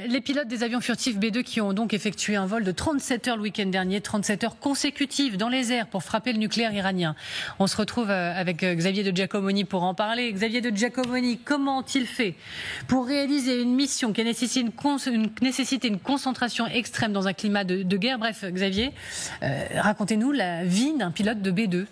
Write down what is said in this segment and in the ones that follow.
Les pilotes des avions furtifs B2 qui ont donc effectué un vol de 37 heures le week-end dernier, 37 heures consécutives dans les airs pour frapper le nucléaire iranien. On se retrouve avec Xavier de Giacomoni pour en parler. Xavier de Giacomoni, comment ont-ils fait pour réaliser une mission qui nécessite une concentration extrême dans un climat de guerre? Bref, Xavier, racontez-nous la vie d'un pilote de B2.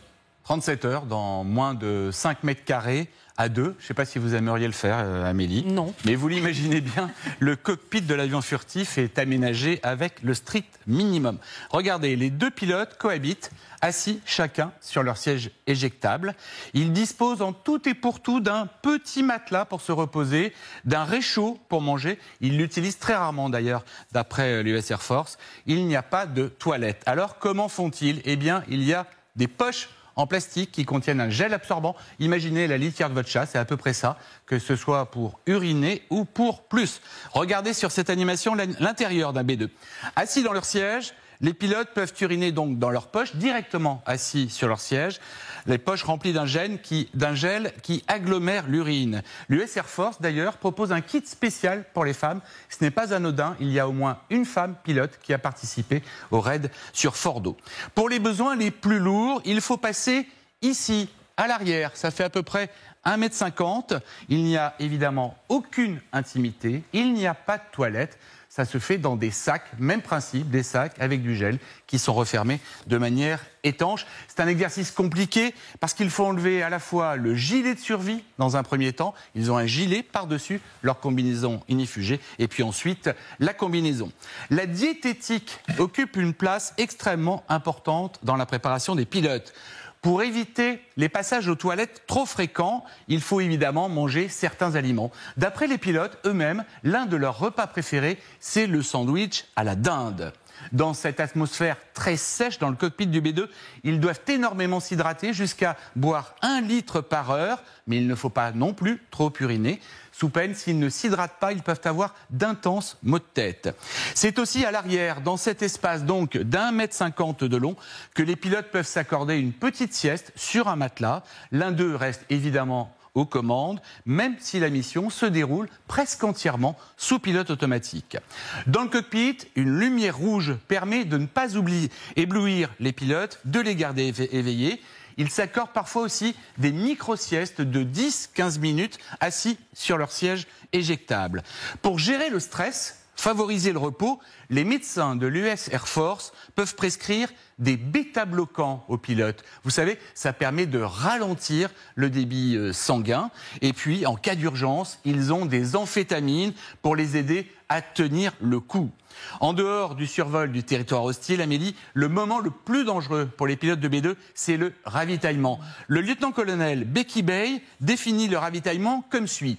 37 heures dans moins de 5 mètres carrés à deux. Je ne sais pas si vous aimeriez le faire, Amélie. Non. Mais vous l'imaginez bien, le cockpit de l'avion furtif est aménagé avec le strict minimum. Regardez, les deux pilotes cohabitent, assis chacun sur leur siège éjectable. Ils disposent en tout et pour tout d'un petit matelas pour se reposer, d'un réchaud pour manger. Ils l'utilisent très rarement d'ailleurs, d'après l'US Air Force. Il n'y a pas de toilette. Alors comment font-ils? Eh bien, il y a des poches en plastique qui contiennent un gel absorbant. Imaginez la litière de votre chat, c'est à peu près ça, que ce soit pour uriner ou pour plus. Regardez sur cette animation l'intérieur d'un B2. Assis dans leur siège, les pilotes peuvent uriner donc dans leurs poches, directement assis sur leur siège, les poches remplies d'un gel qui agglomère l'urine. L'US Air Force, d'ailleurs, propose un kit spécial pour les femmes. Ce n'est pas anodin, il y a au moins une femme pilote qui a participé au raid sur Fordo. Pour les besoins les plus lourds, il faut passer ici, à l'arrière. Ça fait à peu près 1,50 m. Il n'y a évidemment aucune intimité, il n'y a pas de toilette. Ça se fait dans des sacs, même principe, des sacs avec du gel qui sont refermés de manière étanche. C'est un exercice compliqué parce qu'il faut enlever à la fois le gilet de survie dans un premier temps. Ils ont un gilet par-dessus leur combinaison ignifugée et puis ensuite la combinaison. La diététique occupe une place extrêmement importante dans la préparation des pilotes. Pour éviter les passages aux toilettes trop fréquents, il faut évidemment manger certains aliments. D'après les pilotes eux-mêmes, l'un de leurs repas préférés, c'est le sandwich à la dinde. Dans cette atmosphère très sèche dans le cockpit du B2, ils doivent énormément s'hydrater jusqu'à boire 1 litre par heure, mais il ne faut pas non plus trop uriner. Sous peine, s'ils ne s'hydratent pas, ils peuvent avoir d'intenses maux de tête. C'est aussi à l'arrière, dans cet espace donc d'1,50 m de long, que les pilotes peuvent s'accorder une petite sieste sur un matelas. L'un d'eux reste évidemment aux commandes, même si la mission se déroule presque entièrement sous pilote automatique. Dans le cockpit, une lumière rouge permet de ne pas éblouir les pilotes, de les garder éveillés. Ils s'accordent parfois aussi des micro-siestes de 10-15 minutes assis sur leur siège éjectable. Pour gérer le stress, favoriser le repos, les médecins de l'US Air Force peuvent prescrire des bêta-bloquants aux pilotes. Vous savez, ça permet de ralentir le débit sanguin. Et puis, en cas d'urgence, ils ont des amphétamines pour les aider à tenir le coup. En dehors du survol du territoire hostile, Amélie, le moment le plus dangereux pour les pilotes de B2, c'est le ravitaillement. Le lieutenant-colonel Becky Bay définit le ravitaillement comme suit.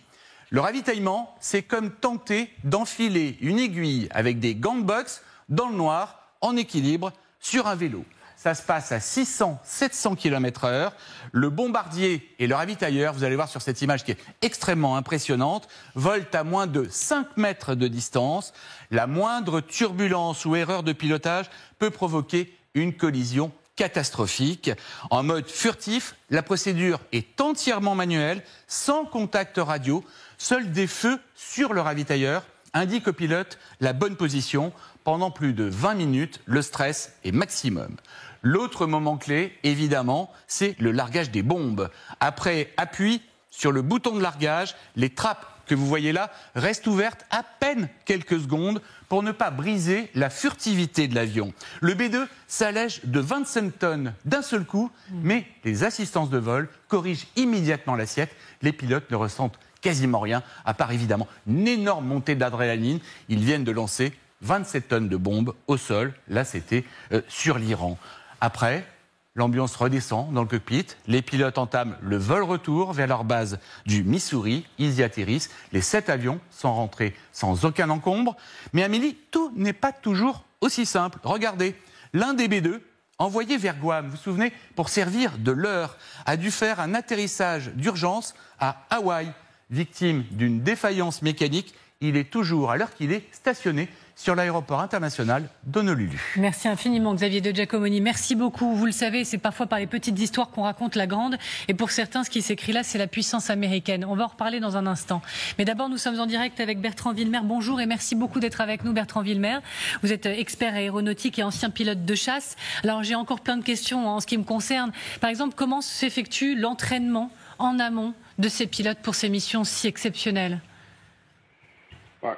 Le ravitaillement, c'est comme tenter d'enfiler une aiguille avec des gants de boxe dans le noir, en équilibre, sur un vélo. Ça se passe à 600-700 km/h. Le bombardier et le ravitailleur, vous allez voir sur cette image qui est extrêmement impressionnante, volent à moins de 5 mètres de distance. La moindre turbulence ou erreur de pilotage peut provoquer une collision catastrophique. En mode furtif, la procédure est entièrement manuelle, sans contact radio. Seuls des feux sur le ravitailleur indiquent au pilote la bonne position. Pendant plus de 20 minutes, le stress est maximum. L'autre moment clé, évidemment, c'est le largage des bombes. Après appui sur le bouton de largage, les trappes que vous voyez là restent ouvertes à peine quelques secondes pour ne pas briser la furtivité de l'avion. Le B2 s'allège de 25 tonnes d'un seul coup, mais les assistances de vol corrigent immédiatement l'assiette. Les pilotes ne ressentent quasiment rien, à part évidemment une énorme montée d'adrénaline. Ils viennent de lancer 27 tonnes de bombes au sol. Là, c'était sur l'Iran. Après, l'ambiance redescend dans le cockpit. Les pilotes entament le vol retour vers leur base du Missouri. Ils y atterrissent. Les 7 avions sont rentrés sans aucun encombre. Mais Amélie, tout n'est pas toujours aussi simple. Regardez, l'un des B2, envoyé vers Guam, vous vous souvenez, pour servir de leurre, a dû faire un atterrissage d'urgence à Hawaï. Victime d'une défaillance mécanique, il est toujours, à l'heure qu'il est, stationné sur l'aéroport international d'Honolulu. Merci infiniment Xavier de Giacomoni, merci beaucoup. Vous le savez, c'est parfois par les petites histoires qu'on raconte la grande, et pour certains, ce qui s'écrit là, c'est la puissance américaine. On va en reparler dans un instant. Mais d'abord, nous sommes en direct avec Bertrand Villemer. Bonjour et merci beaucoup d'être avec nous, Bertrand Villemer. Vous êtes expert aéronautique et ancien pilote de chasse. Alors j'ai encore plein de questions en ce qui me concerne. Par exemple, comment s'effectue l'entraînement en amont de ces pilotes pour ces missions si exceptionnelles ?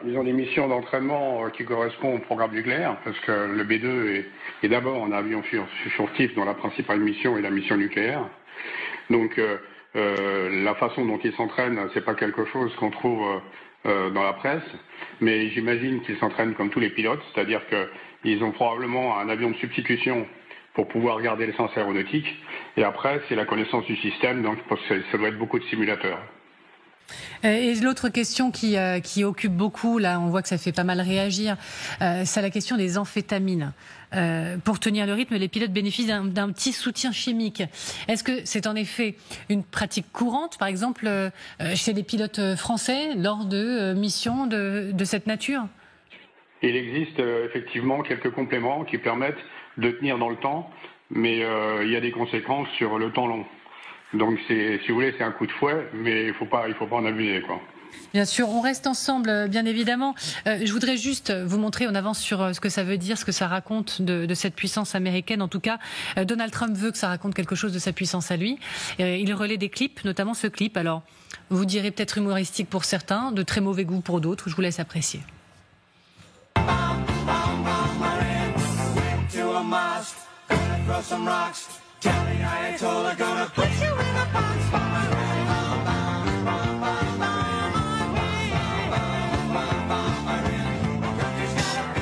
Ils ont des missions d'entraînement qui correspondent au programme nucléaire, parce que le B2 est d'abord un avion furtif dont la principale mission est la mission nucléaire. Donc la façon dont ils s'entraînent, c'est pas quelque chose qu'on trouve dans la presse, mais j'imagine qu'ils s'entraînent comme tous les pilotes, c'est-à-dire qu'ils ont probablement un avion de substitution pour pouvoir garder l'essence aéronautique, et après c'est la connaissance du système, donc ça doit être beaucoup de simulateurs. Et l'autre question qui occupe beaucoup, là on voit que ça fait pas mal réagir, c'est la question des amphétamines. Pour tenir le rythme, les pilotes bénéficient d'un petit soutien chimique. Est-ce que c'est en effet une pratique courante, par exemple, chez les pilotes français, lors de missions de cette nature ? Il existe effectivement quelques compléments qui permettent de tenir dans le temps, mais il y a des conséquences sur le temps long. Donc, si vous voulez, c'est un coup de fouet, mais il faut pas en abuser, quoi. Bien sûr, on reste ensemble, bien évidemment. Je voudrais juste vous montrer, on avance sur ce que ça veut dire, ce que ça raconte de cette puissance américaine. En tout cas, Donald Trump veut que ça raconte quelque chose de sa puissance à lui. Il relaie des clips, notamment ce clip. Alors, vous direz peut-être humoristique pour certains, de très mauvais goût pour d'autres. Je vous laisse apprécier.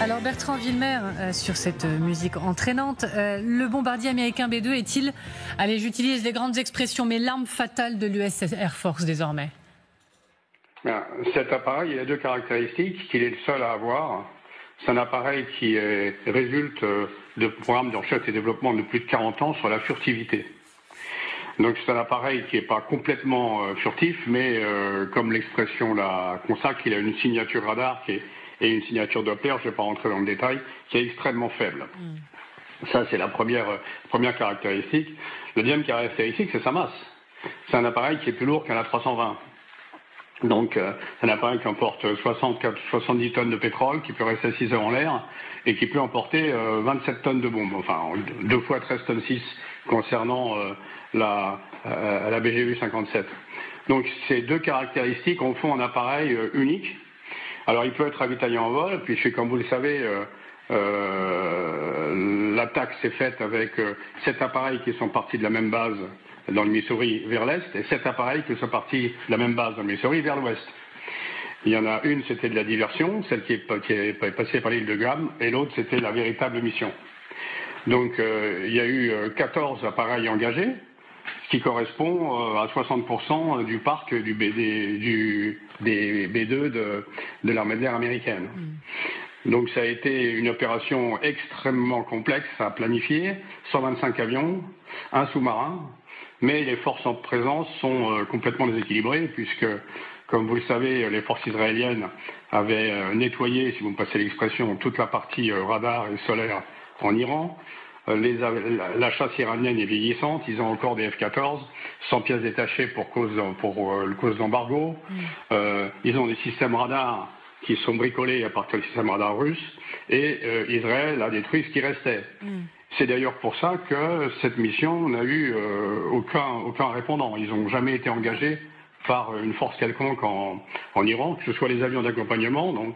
Alors Bertrand Villemer, sur cette musique entraînante, le bombardier américain B-2 est-il, allez j'utilise les grandes expressions, mais l'arme fatale de l'US Air Force désormais ? Cet appareil, il a deux caractéristiques qu'il est le seul à avoir. C'est un appareil qui résulte de programmes de recherche et développement de plus de 40 ans sur la furtivité. Donc c'est un appareil qui n'est pas complètement furtif, mais comme l'expression la consacre, il a une signature radar et une signature Doppler, je ne vais pas rentrer dans le détail, qui est extrêmement faible. Ça, c'est la première caractéristique. La deuxième caractéristique, c'est sa masse. C'est un appareil qui est plus lourd qu'un A320. Donc, c'est un appareil qui emporte 70 tonnes de pétrole, qui peut rester 6 heures en l'air, et qui peut emporter 27 tonnes de bombes. Enfin, 2 fois 13 tonnes 6 concernant la BGU 57. Donc, ces deux caractéristiques en font un appareil unique. Alors, il peut être ravitaillé en vol, puisque, comme vous le savez, l'attaque s'est faite avec 7 appareils qui sont partis de la même base dans le Missouri vers l'est, et 7 appareils qui sont partis de la même base dans le Missouri vers l'ouest. Il y en a une, c'était de la diversion, celle qui est passée par l'île de Guam, et l'autre, c'était la véritable mission. Donc, il y a eu 14 appareils engagés, ce qui correspond à 60% du parc des B2 de l'armée de l'air américaine. Donc, ça a été une opération extrêmement complexe à planifier, 125 avions, un sous-marin, mais les forces en présence sont complètement déséquilibrées, puisque, comme vous le savez, les forces israéliennes avaient nettoyé, si vous me passez l'expression, toute la partie radar et solaire en Iran. La chasse iranienne est vieillissante, ils ont encore des F-14, sans pièces détachées pour cause d'embargo. Ils ont des systèmes radars qui sont bricolés à partir du système radar russe, et Israël a détruit ce qui restait. C'est d'ailleurs pour ça que cette mission n'a eu aucun répondant. Ils n'ont jamais été engagés par une force quelconque en Iran, que ce soit les avions d'accompagnement, donc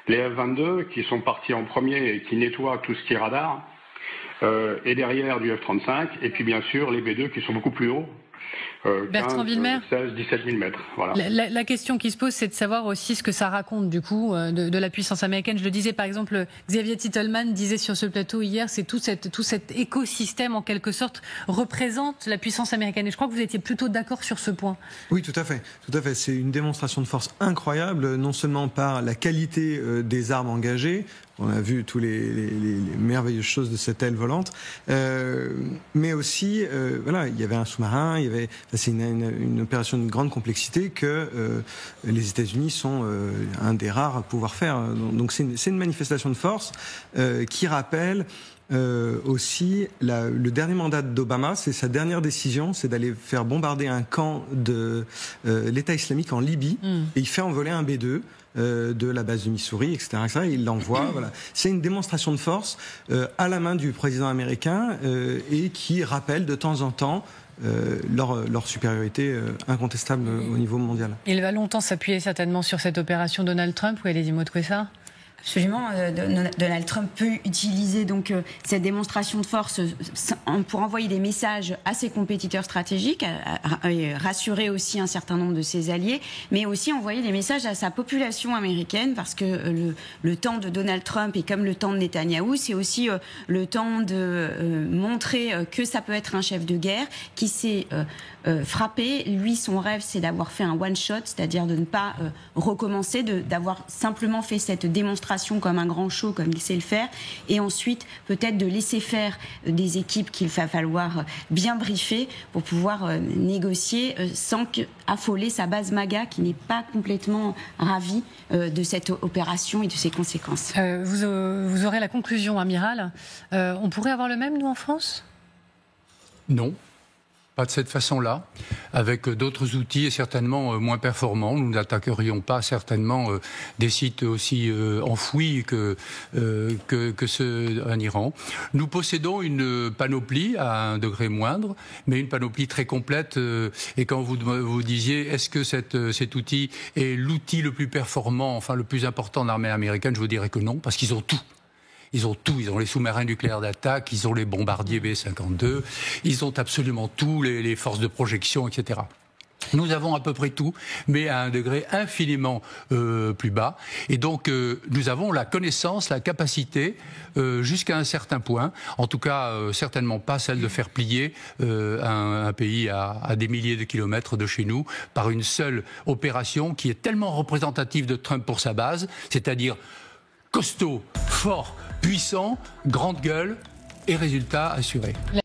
les F-22 qui sont partis en premier et qui nettoient tout ce qui est radar, et derrière du F-35, et puis bien sûr les B-2 qui sont beaucoup plus hauts. 16, 17 000 mètres. Voilà. La question qui se pose, c'est de savoir aussi ce que ça raconte du coup de la puissance américaine. Je le disais par exemple, Xavier Titelman disait sur ce plateau hier, c'est tout cet écosystème en quelque sorte représente la puissance américaine. Et je crois que vous étiez plutôt d'accord sur ce point. Oui, tout à fait. Tout à fait. C'est une démonstration de force incroyable, non seulement par la qualité des armes engagées. on a vu tous les merveilleuses choses de cette aile volante, mais aussi, voilà, il y avait un sous-marin, c'est une opération d'une grande complexité que les États-Unis sont un des rares à pouvoir faire. Donc c'est une manifestation de force qui rappelle aussi le dernier mandat d'Obama, c'est sa dernière décision, c'est d'aller faire bombarder un camp de l'État islamique en Libye, et il fait envoler un B-2 de la base du Missouri, etc. Et il l'envoie. Voilà. C'est une démonstration de force à la main du président américain et qui rappelle de temps en temps leur supériorité incontestable au niveau mondial. Il va longtemps s'appuyer certainement sur cette opération Donald Trump. Où allez-y, Maud Couessard ? Absolument. Donald Trump peut utiliser donc cette démonstration de force pour envoyer des messages à ses compétiteurs stratégiques, rassurer aussi un certain nombre de ses alliés, mais aussi envoyer des messages à sa population américaine, parce que le temps de Donald Trump est comme le temps de Netanyahou, c'est aussi le temps de montrer que ça peut être un chef de guerre qui s'est frappé. Lui, son rêve, c'est d'avoir fait un one-shot, c'est-à-dire de ne pas recommencer, d'avoir simplement fait cette démonstration comme un grand show, comme il sait le faire, et ensuite peut-être de laisser faire des équipes qu'il va falloir bien briefer pour pouvoir négocier sans affoler sa base MAGA qui n'est pas complètement ravie de cette opération et de ses conséquences. Vous aurez la conclusion, amiral. On pourrait avoir le même, nous, en France ? Non. Pas de cette façon-là, avec d'autres outils et certainement moins performants. Nous n'attaquerions pas certainement des sites aussi enfouis que ceux en Iran. Nous possédons une panoplie à un degré moindre, mais une panoplie très complète. Et quand vous disiez, est-ce que cet outil est l'outil le plus performant, enfin le plus important de l'armée américaine, je vous dirais que non, parce qu'ils ont tout. Ils ont tout, ils ont les sous-marins nucléaires d'attaque, ils ont les bombardiers B-52, ils ont absolument tout, les forces de projection, etc. Nous avons à peu près tout, mais à un degré infiniment plus bas. Et donc, nous avons la connaissance, la capacité, jusqu'à un certain point, en tout cas certainement pas celle de faire plier un pays à des milliers de kilomètres de chez nous par une seule opération qui est tellement représentative de Trump pour sa base, c'est-à-dire costaud, fort, puissant, grande gueule et résultat assuré.